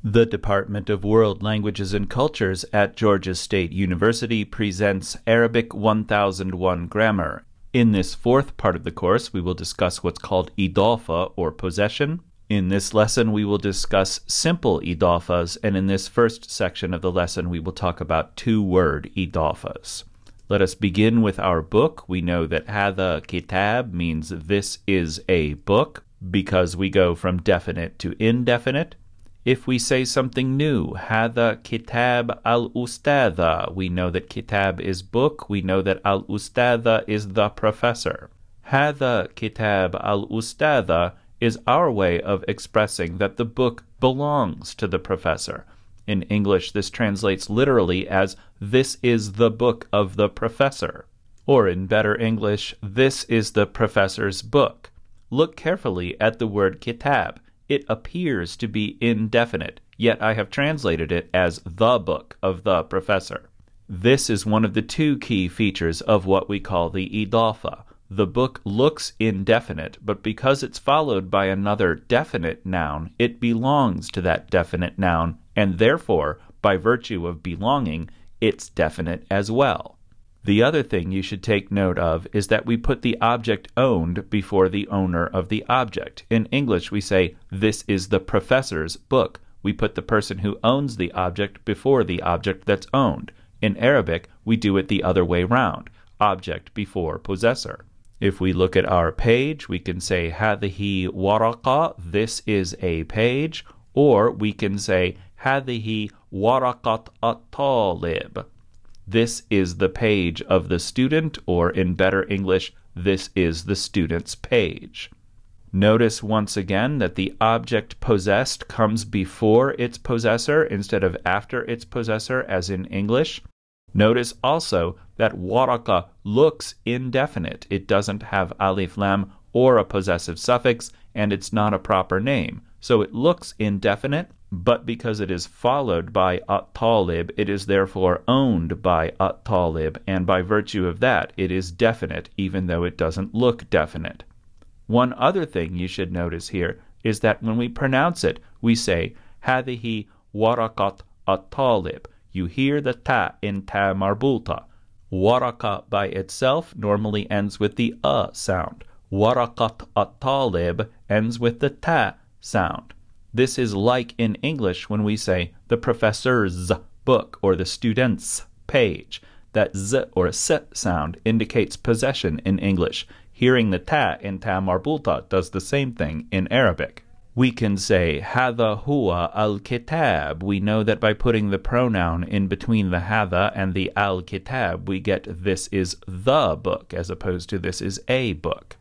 The Department of World Languages and Cultures at Georgia State University presents Arabic 1001 Grammar. In this fourth part of the course, we will discuss what's called Idafa, or possession. In this lesson, we will discuss simple idafas, and in this first section of the lesson, we will talk about two-word idafas. Let us begin with our book. We know that hada kitab means this is a book, because we go from definite to indefinite. If we say something new, hada kitab al-ustadha, we know that kitab is book, we know that al-ustadha is the professor. Hada kitab al-ustadha is our way of expressing that the book belongs to the professor. In English, this translates literally as, this is the book of the professor. Or in better English, this is the professor's book. Look carefully at the word kitab. It appears to be indefinite, yet I have translated it as the book of the professor. This is one of the two key features of what we call the idafa. The book looks indefinite, but because it's followed by another definite noun, it belongs to that definite noun, and therefore, by virtue of belonging, it's definite as well. The other thing you should take note of is that we put the object owned before the owner of the object. In English, we say, this is the professor's book. We put the person who owns the object before the object that's owned. In Arabic, we do it the other way round, object before possessor. If we look at our page, we can say, hadihi waraqa, this is a page, or we can say, hadihi waraqat at-talib. This is the page of the student, or in better English, this is the student's page. Notice once again that the object possessed comes before its possessor instead of after its possessor, as in English. Notice also that waraka looks indefinite. It doesn't have alif lam or a possessive suffix, and it's not a proper name. So it looks indefinite, but because it is followed by at-talib, it is therefore owned by at-talib, and by virtue of that, it is definite, even though it doesn't look definite. One other thing you should notice here is that when we pronounce it, we say, hadihi warakat at-talib. You hear the ta in ta marbuta. Waraka by itself normally ends with the a sound. Warakat at-talib ends with the ta sound. This is like in English when we say the professor's book or the student's page. That z or s sound indicates possession in English. Hearing the ta in ta marbuta does the same thing in Arabic. We can say hadha huwa al-kitab. We know that by putting the pronoun in between the hadha and the al-kitab, we get this is the book as opposed to this is a book.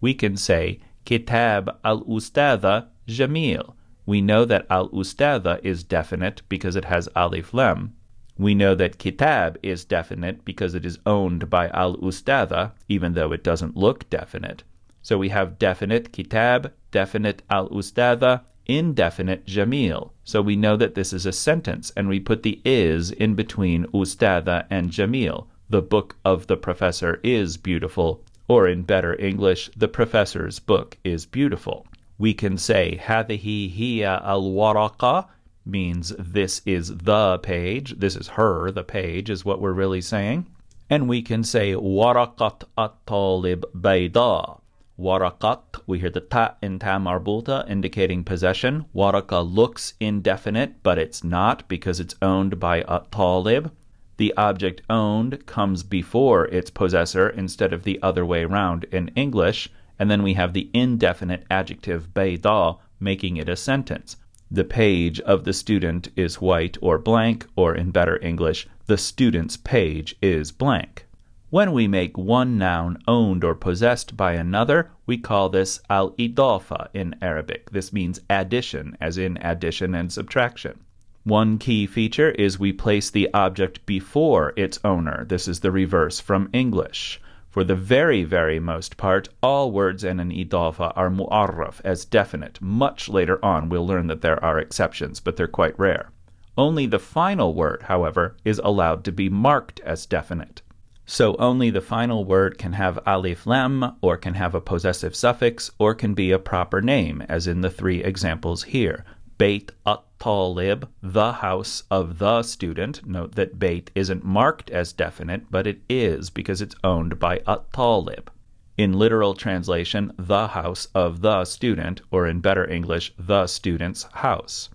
We can say kitab al-ustadha jamil. We know that al-ustadha is definite because it has alif lam. We know that kitab is definite because it is owned by al-ustadha, even though it doesn't look definite. So we have definite kitab, definite al-ustadha, indefinite jamil. So we know that this is a sentence, and we put the is in between ustadha and jamil. The book of the professor is beautiful, or in better English, the professor's book is beautiful. We can say, hadihi hiya al-waraqa, means this is the page. This is her, the page, is what we're really saying. And we can say, waraqat at-talib bayda. Waraqat, we hear the ta in ta marbuta, indicating possession. Waraqa looks indefinite, but it's not because it's owned by at-talib. The object owned comes before its possessor instead of the other way around in English. And then we have the indefinite adjective bayda, making it a sentence. The page of the student is white or blank, or in better English, the student's page is blank. When we make one noun owned or possessed by another, we call this al-idafa in Arabic. This means addition, as in addition and subtraction. One key feature is we place the object before its owner. This is the reverse from English. For the very, very most part, all words in an idafa are mu'arraf, as definite. Much later on, we'll learn that there are exceptions, but they're quite rare. Only the final word, however, is allowed to be marked as definite. So only the final word can have alif lam, or can have a possessive suffix, or can be a proper name, as in the three examples here. Beit at at-talib, the house of the student. Note that beit isn't marked as definite, but it is because it's owned by at-talib. In literal translation, the house of the student, or in better English, the student's house.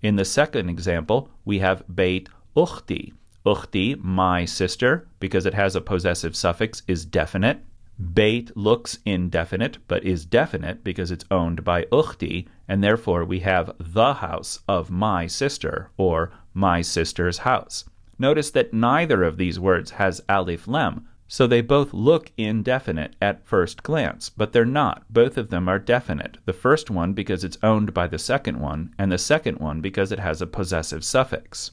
In the second example, we have beit ukhti. Ukhti, my sister, because it has a possessive suffix, is definite. Beit looks indefinite, but is definite because it's owned by ukhti, and therefore we have the house of my sister, or my sister's house. Notice that neither of these words has alif lam, so they both look indefinite at first glance, but they're not. Both of them are definite. The first one because it's owned by the second one, and the second one because it has a possessive suffix.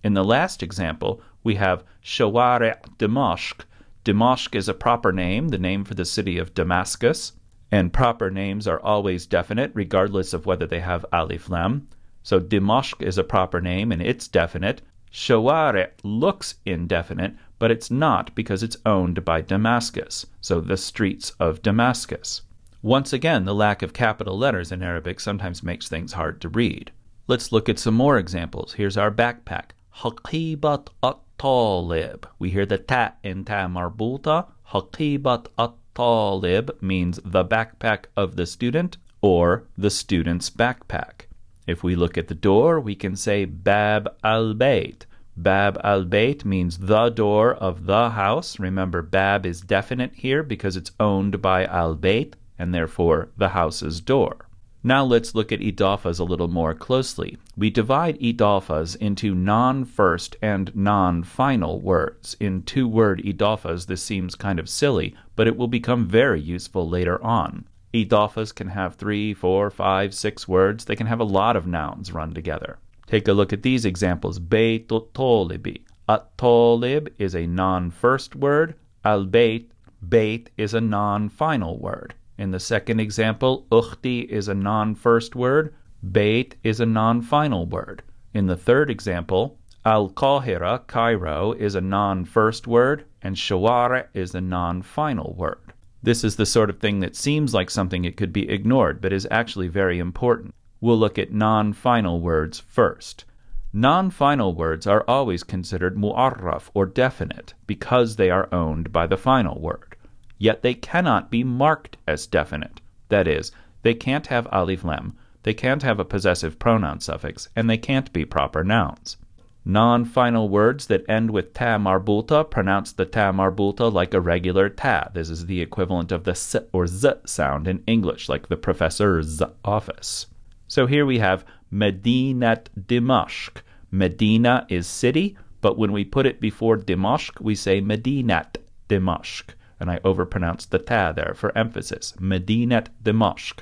In the last example, we have Shawari' Dimashq. Dimashq is a proper name, the name for the city of Damascus, and proper names are always definite regardless of whether they have alif lam. So Dimashq is a proper name and it's definite. Shawari' looks indefinite, but it's not because it's owned by Damascus, so the streets of Damascus. Once again, the lack of capital letters in Arabic sometimes makes things hard to read. Let's look at some more examples. Here's our backpack. Haqibat at-talib. We hear the ta in ta marbuta. Haqibat at-talib means the backpack of the student or the student's backpack. If we look at the door, we can say Bab al-Bayt. Bab al-Bayt means the door of the house. Remember, Bab is definite here because it's owned by al-Bayt, and therefore the house's door. Now let's look at idafas a little more closely. We divide idafas into non-first and non-final words. In two-word idafas, this seems kind of silly, but it will become very useful later on. Idafas can have 3, 4, 5, 6 words. They can have a lot of nouns run together. Take a look at these examples. Beit at-talibi. At-talib is a non-first word. Al-bayt, bait is a non-final word. In the second example, ukhti is a non-first word. Beit is a non-final word. In the third example, al-Qahira, Cairo, is a non-first word, and shawari is a non-final word. This is the sort of thing that seems like something it could be ignored, but is actually very important. We'll look at non-final words first. Non-final words are always considered mu'arraf, or definite, because they are owned by the final word. Yet they cannot be marked as definite. That is, they can't have alif lam, they can't have a possessive pronoun suffix, and they can't be proper nouns. Non-final words that end with ta marbuta pronounce the ta marbuta like a regular ta. This is the equivalent of the s or z sound in English, like the professor's office. So here we have Medinat Dimashq. Medina is city, but when we put it before Dimashq, we say Medinat Dimashq. And I overpronounced the ta there for emphasis. Medinat Dimashq.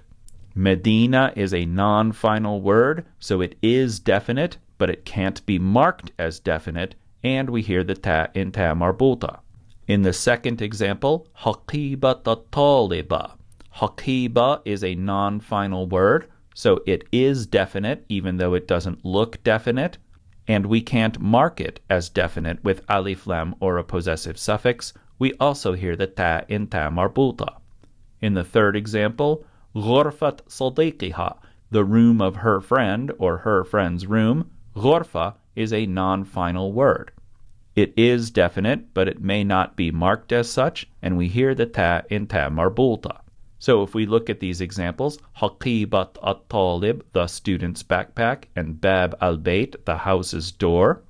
Medina is a non-final word, so it is definite, but it can't be marked as definite, and we hear the ta in ta marbuta. In the second example, Haqibat at-taliba. Haqiba is a non-final word, so it is definite, even though it doesn't look definite, and we can't mark it as definite with alif lam or a possessive suffix. We also hear the ta in ta marbuta. In the third example, Ghurfat sadiqiha, the room of her friend or her friend's room. Ghurfa is a non-final word. It is definite, but it may not be marked as such, and we hear the ta in ta marbuta. So if we look at these examples, Haqibat at-talib, the student's backpack, and Bab al-Bayt, the house's door,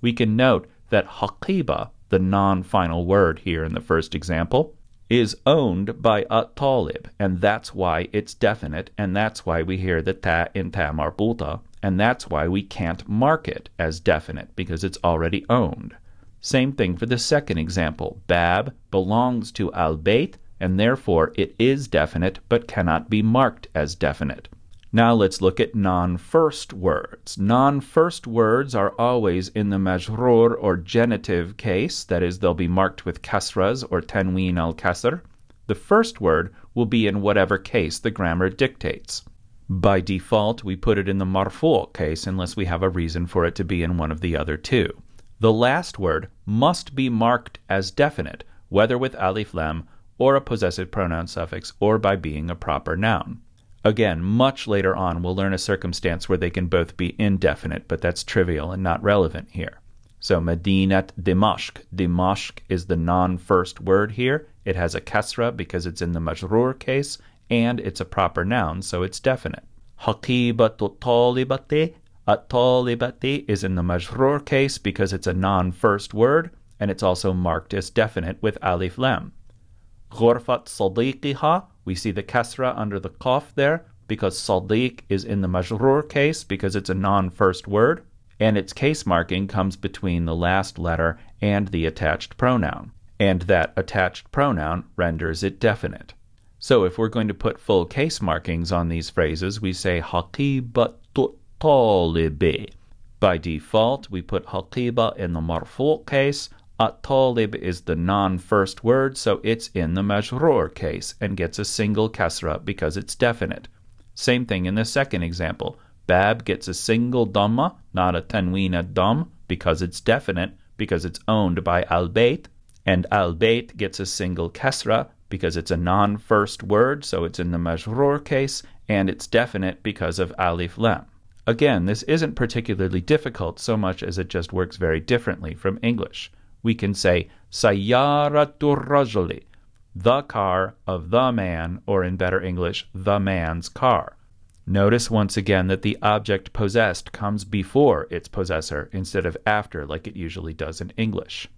we can note that Haqiba, the non-final word here in the first example, is owned by at-talib, and that's why it's definite, and that's why we hear the ta in ta marbuta, and that's why we can't mark it as definite, because it's already owned. Same thing for the second example. Bab belongs to al-Bayt, and therefore it is definite, but cannot be marked as definite. Now let's look at non-first words. Non-first words are always in the majrur or genitive case, that is, they'll be marked with kasras or tanween al-kasr. The first word will be in whatever case the grammar dictates. By default, we put it in the marfu' case unless we have a reason for it to be in one of the other two. The last word must be marked as definite, whether with alif lam or a possessive pronoun suffix or by being a proper noun. Again, much later on, we'll learn a circumstance where they can both be indefinite, but that's trivial and not relevant here. So, Madinat Dimashq. Dimashq is the non-first word here. It has a kasra because it's in the majroor case, and it's a proper noun, so it's definite. Haqibatu talibati. At-talibati is in the majroor case because it's a non-first word, and it's also marked as definite with alif lam. Ghurfat sadiqiha, we see the kasra under the qaf there because sadiq is in the majroor case because it's a non-first word, and its case marking comes between the last letter and the attached pronoun, and that attached pronoun renders it definite. So if we're going to put full case markings on these phrases, we say haqibatu talibi. By default, we put haqiba in the marfu' case. At-talib is the non-first word, so it's in the majroor case and gets a single kasra because it's definite. Same thing in the second example. Bab gets a single dhamma, not a tanween dam, because it's definite, because it's owned by al-bayt, and al-bayt gets a single kasra because it's a non-first word, so it's in the majroor case, and it's definite because of alif lam. Again, this isn't particularly difficult so much as it just works very differently from English. We can say sayyaratur rajuli, the car of the man, or in better English, the man's car. Notice once again that the object possessed comes before its possessor instead of after like it usually does in English.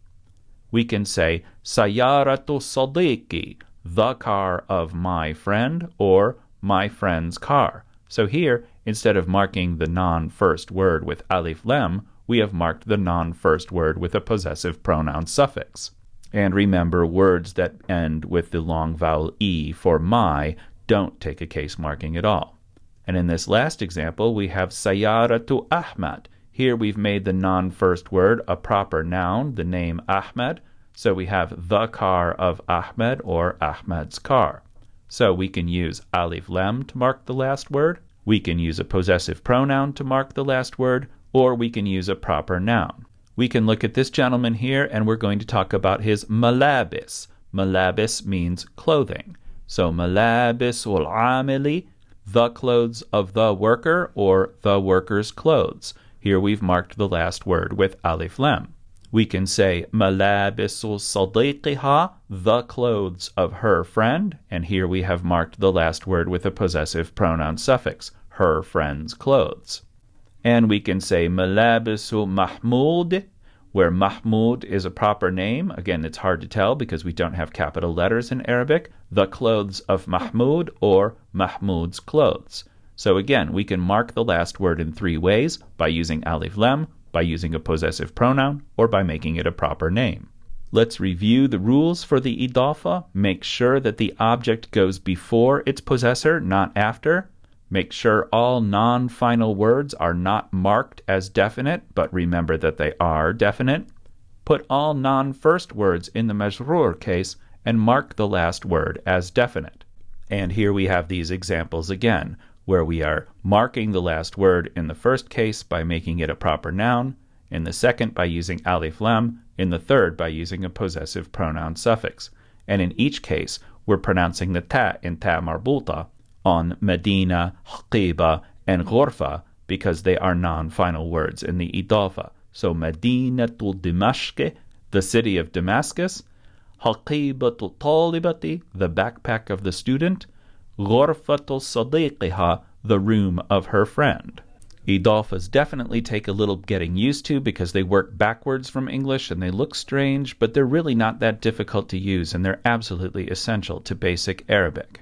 We can say sayyaratu sadiqi, the car of my friend, or my friend's car. So here, instead of marking the non-first word with alif lam, we have marked the non-first word with a possessive pronoun suffix. And remember, words that end with the long vowel E for my don't take a case marking at all. And in this last example, we have Sayyaratu Ahmad. Here we've made the non-first word a proper noun, the name Ahmad. So we have the car of Ahmed, or Ahmad's car. So we can use alif lam to mark the last word. We can use a possessive pronoun to mark the last word, or we can use a proper noun. We can look at this gentleman here, and we're going to talk about his malabis. Malabis means clothing. So malabis ul amili, the clothes of the worker, or the worker's clothes. Here we've marked the last word with alif lam. We can say malabisul sadiqiha, the clothes of her friend, and here we have marked the last word with a possessive pronoun suffix, her friend's clothes. And we can say malabisul mahmud, where Mahmud is a proper name. Again, it's hard to tell because we don't have capital letters in Arabic. The clothes of Mahmud, or Mahmud's clothes. So again, we can mark the last word in three ways: by using alif lam, by using a possessive pronoun, or by making it a proper name. Let's review the rules for the Idafa. Make sure that the object goes before its possessor, not after. Make sure all non-final words are not marked as definite, but remember that they are definite. Put all non-first words in the majroor case and mark the last word as definite. And here we have these examples again, where we are marking the last word in the first case by making it a proper noun, in the second by using alif lam, in the third by using a possessive pronoun suffix. And in each case, we're pronouncing the ta in ta marbuta on Medina, Haqiba, and Ghurfa because they are non-final words in the Idafa. So Madinatul Dimashq, the city of Damascus; Haqibatul Talibati, the backpack of the student; Ghurfatul Sadiqiha, the room of her friend. Idafas definitely take a little getting used to because they work backwards from English and they look strange, but they're really not that difficult to use and they're absolutely essential to basic Arabic.